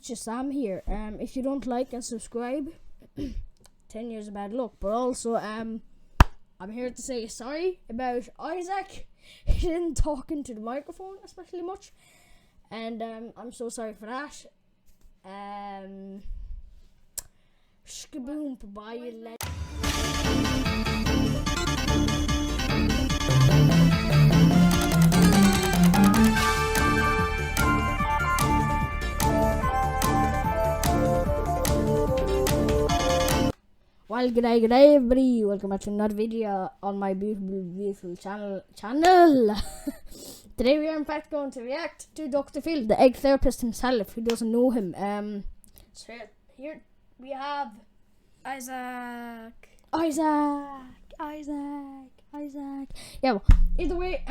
just Sam here. If you don't like and subscribe, 10 years of bad luck. But also, I'm here to say sorry about Isaac. He didn't talk into the microphone especially much, and I'm so sorry for that. Shkaboom, bye. Well, g'day everybody, welcome back to another video on my beautiful channel. Today we are in fact going to react to Dr. Phil, the egg therapist himself, who doesn't know him. So here we have Isaac. Yeah, well, either way,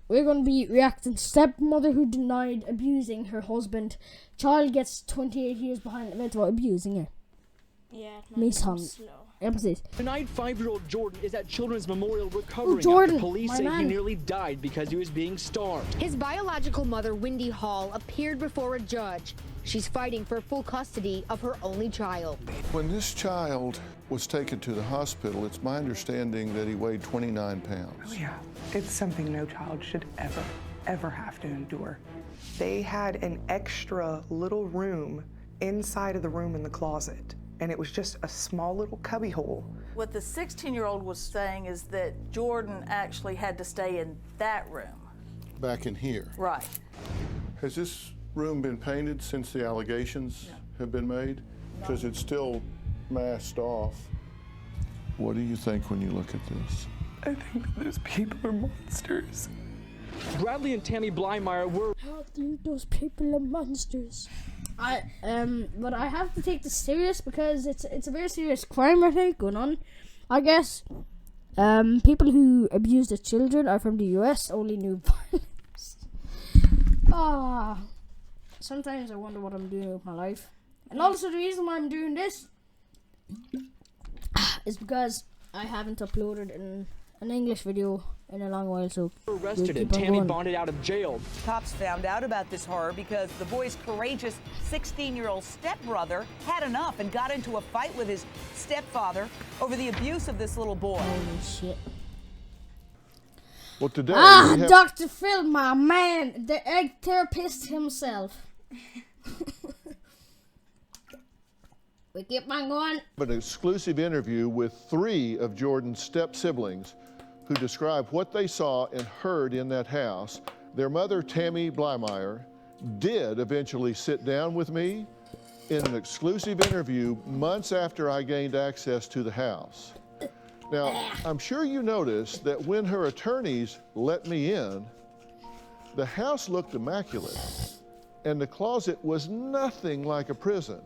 we're going to be reacting to stepmother who denied abusing her husband. Child gets 28 years behind the event about abusing her. Yeah, Mishandling. Ja, precis. Tonight, 5-year-old Jordan is at Children's Memorial recovering Jordan, after police say man. he nearly died because he was being starved. His biological mother, Wendy Hall, appeared before a judge. She's fighting for full custody of her only child. When this child was taken to the hospital, it's my understanding that he weighed 29 pounds. Oh yeah, it's something no child should ever have to endure. They had an extra little room inside of the room in the closet, and it was just a small little cubby hole. What the 16-year-old was saying is that Jordan actually had to stay in that room. Back in here. Right. Has this room been painted since the allegations have been made? Because it's still masked off. What do you think when you look at this? I think that those people are monsters. Bradley and Tammy Blymeyer were I think those people are monsters. But I have to take this serious because it's a very serious crime, I think, going on. I guess people who abuse their children are from the US, only knew violence. Sometimes I wonder what I'm doing with my life. And also the reason why I'm doing this is because I haven't uploaded an English video in a long while, so arrested and Tammy bonded out of jail. Cops found out about this horror because the boy's courageous 16-year-old stepbrother had enough and got into a fight with his stepfather over the abuse of this little boy. Holy shit. Well, today Dr. Phil, my man, the egg therapist himself. We keep on going. an exclusive interview with 3 of Jordan's step-siblings who describe what they saw and heard in that house. Their mother, Tammy Blymeyer, did eventually sit down with me in an exclusive interview months after I gained access to the house. Now, I'm sure you noticed that when her attorneys let me in, the house looked immaculate, and the closet was nothing like a prison.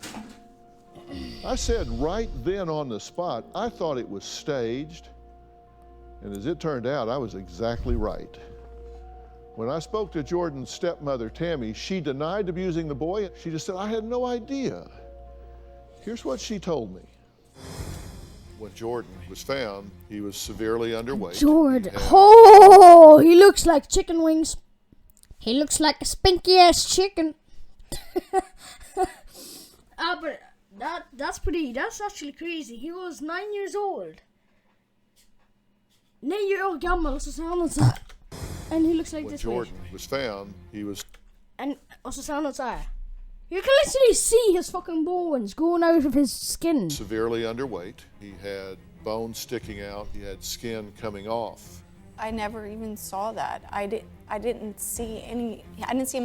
I said right then on the spot, I thought it was staged, and as it turned out, I was exactly right. When I spoke to Jordan's stepmother, Tammy, she denied abusing the boy. She just said, I had no idea. Here's what she told me. When Jordan was found, he was severely underweight. Jordan. Oh, he looks like chicken wings. He looks like a spinky ass chicken. But that's actually crazy. He was 9 years old. 9 år gammal, så ser han ut så här. And he looks like When this Jordan way. was found, he was And och så ser han ut så här. You can literally see his fucking bones going out of his skin. severely underweight. He had bones sticking out. He had skin coming off. I never even saw that. I didn't see him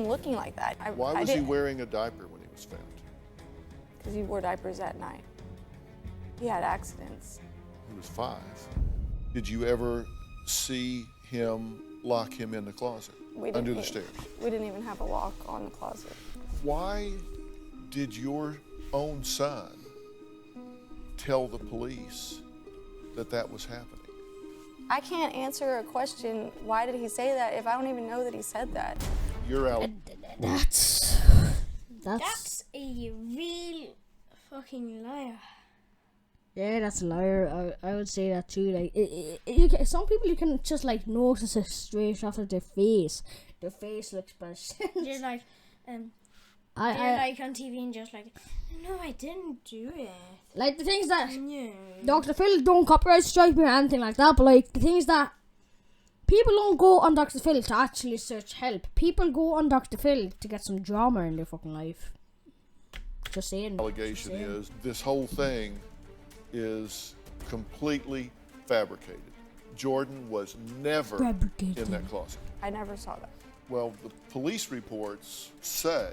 looking like that. Why was he wearing a diaper when he was found? Because he wore diapers at night. He had accidents. He was 5. Did you ever see him lock him in the closet under the stairs? We didn't even have a lock on the closet. Why did your own son tell the police that that was happening? I can't answer a question, why did he say that, if I don't even know that he said that. You're out. That's a real fucking liar. Yeah, that's a liar. I would say that too. Like, some people you can just like notice it straight off of their face. Their face looks bad. Just like, I like on TV and just like, no, I didn't do it. like the things that No. Dr. Phil don't copyright strike me or anything like that, but like the things that people don't go on Dr. Phil to actually search help. People go on Dr. Phil to get some drama in their fucking life. Just saying. Allegation is this whole thing is completely fabricated. Jordan was never in that closet. I never saw that. Well, the police reports say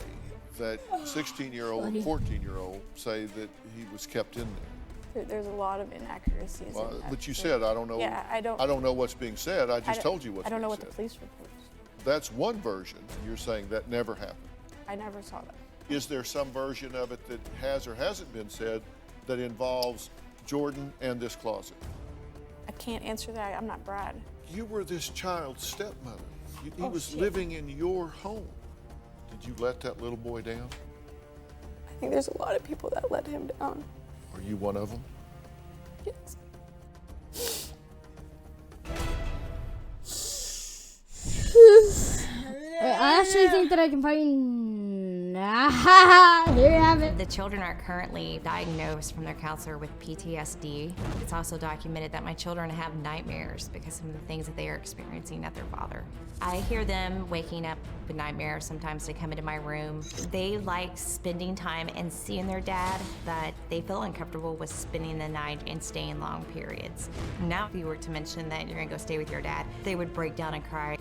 that 16-year-old and 14-year-old say that he was kept in there. There's a lot of inaccuracies. Well, in that. but you said I don't know. Yeah, I don't. I don't know what's being said. I just told you what's I don't know being what the said. police reports. That's one version. You're saying that never happened. I never saw that. Is there some version of it that has or hasn't been said that involves Jordan and this closet? I can't answer that. I'm not Brad. You were this child's stepmother. He was living in your home. Did you let that little boy down? I think there's a lot of people that let him down. Are you one of them? Yes. I actually think that I can find. Here you have it. The children are currently diagnosed from their counselor with PTSD. It's also documented that my children have nightmares because of the things that they are experiencing at their father. I hear them waking up with nightmares. Sometimes they come into my room. They like spending time and seeing their dad, but they feel uncomfortable with spending the night and staying long periods. Now, if you were to mention that you're gonna go stay with your dad, they would break down and cry.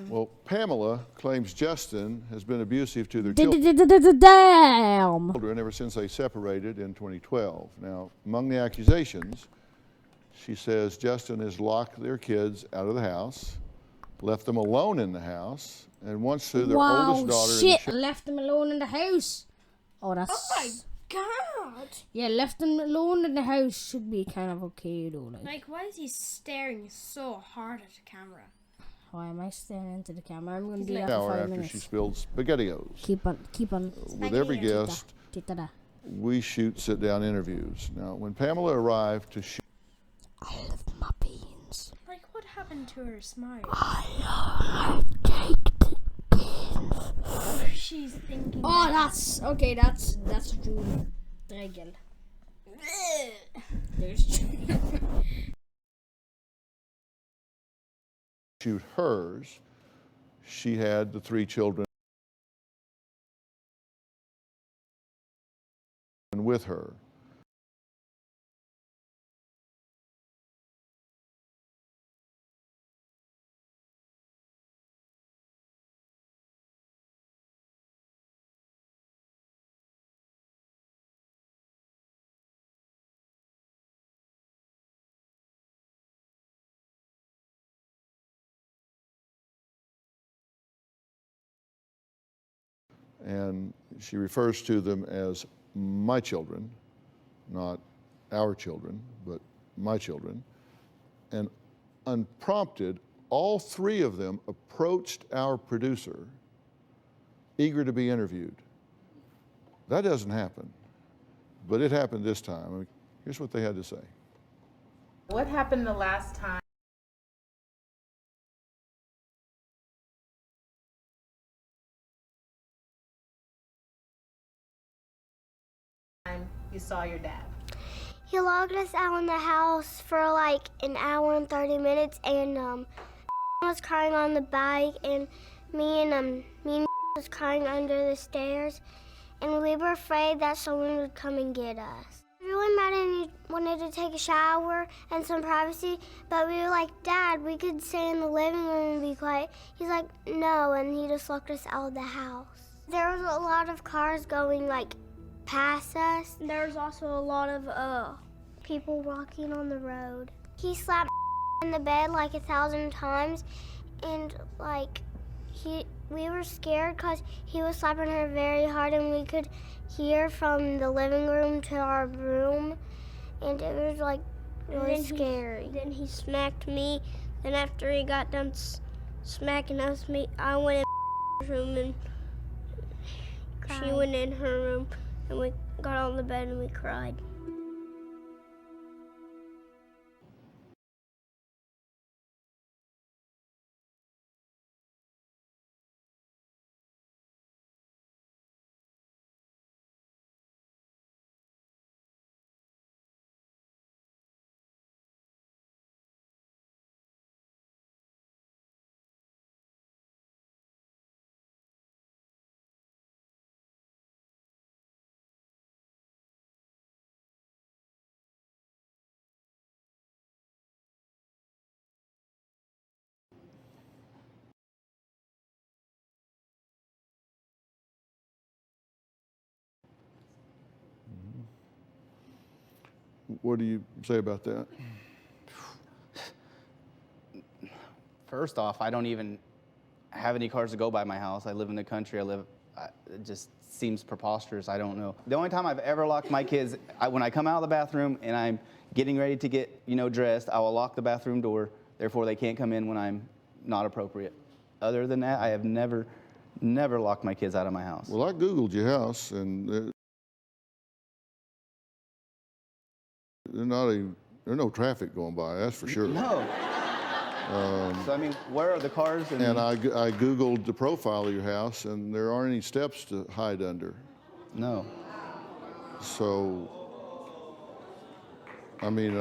Well, Pamela claims Justin has been abusive to their children Damn. ever since they separated in 2012. Now, among the accusations, she says Justin has locked their kids out of the house, left them alone in the house, and once threw their oldest daughter in the Shit, left them alone in the house. Oh, that's. Oh my god! Yeah, left them alone in the house should be kind of okay though. Like, why is he staring so hard at the camera? Why am I staring into the camera? I'm gonna do that hour for 5 after minutes. she spilled SpaghettiOs. Keep on. With every guest, we shoot sit-down interviews. Now, when Pamela arrived to shoot, I love my beans. Like, what happened to her smile? I take the beans. She's thinking. Oh, that's okay. That's June Dregel. There's June. shoot hers, she had the 3 children with her. And she refers to them as my children, not our children, but my children. And unprompted, all 3 of them approached our producer, eager to be interviewed. That doesn't happen, but it happened this time. I mean, here's what they had to say. What happened the last time you saw your dad? He locked us out in the house for like an hour and 30 minutes, and was crying on the bike, and me and was crying under the stairs, and we were afraid that someone would come and get us. Really mad, and he wanted to take a shower and some privacy, but we were like, Dad, we could stay in the living room and be quiet. He's like, no, and he just locked us out of the house. There was a lot of cars going like past us. There was also a lot of people walking on the road. He slapped in the bed like 1,000 times, and like we were scared because he was slapping her very hard, and we could hear from the living room to our room, and it was like really scary. Then he smacked me, and after he got done smacking us, I went in the room, and she went in her room, and we got on the bed and we cried. What do you say about that? First off, I don't even have any cars to go by my house. I live in the country. It just seems preposterous. I don't know. The only time I've ever locked my kids, when I come out of the bathroom and I'm getting ready to get, dressed, I will lock the bathroom door. Therefore, they can't come in when I'm not appropriate. Other than that, I have never locked my kids out of my house. Well, I Googled your house, and there's no traffic going by, that's for sure. No. So, I mean, where are the cars? And I Googled the profile of your house, and there aren't any steps to hide under. No. So, I mean,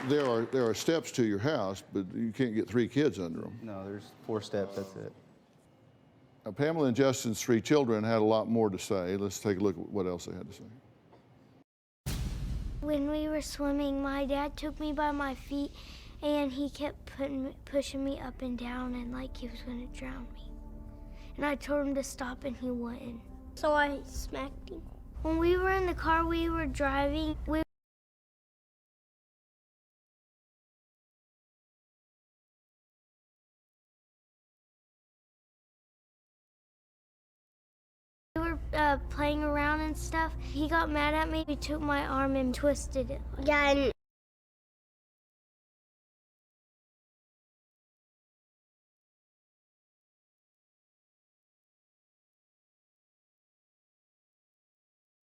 there are steps to your house, but you can't get 3 kids under them. No, there's 4 steps, that's it. Now, Pamela and Justin's 3 children had a lot more to say. Let's take a look at what else they had to say. When we were swimming, my dad took me by my feet, and he kept pushing me up and down, and like he was going to drown me. And I told him to stop, and he wouldn't. So I smacked him. When we were in the car, we were driving. We were playing around and stuff. He got mad at me. He took my arm and twisted it. Yeah, and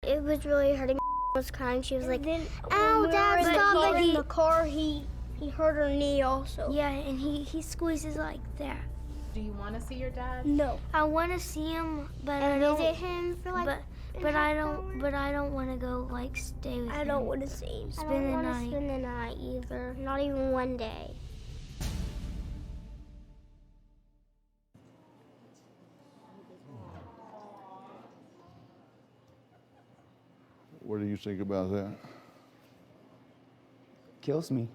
it was really hurting. I was crying. She was like, "Ow, Dad, stop!" But in the car, he hurt her knee also. Yeah, and he squeezes like that. Do you want to see your dad? No. I want to see him, but I don't. Visit him for like. But I don't want to go like stay with him. I don't want to see him. Spend the night. I don't want to spend the night either. Not even one day. What do you think about that? Kills me.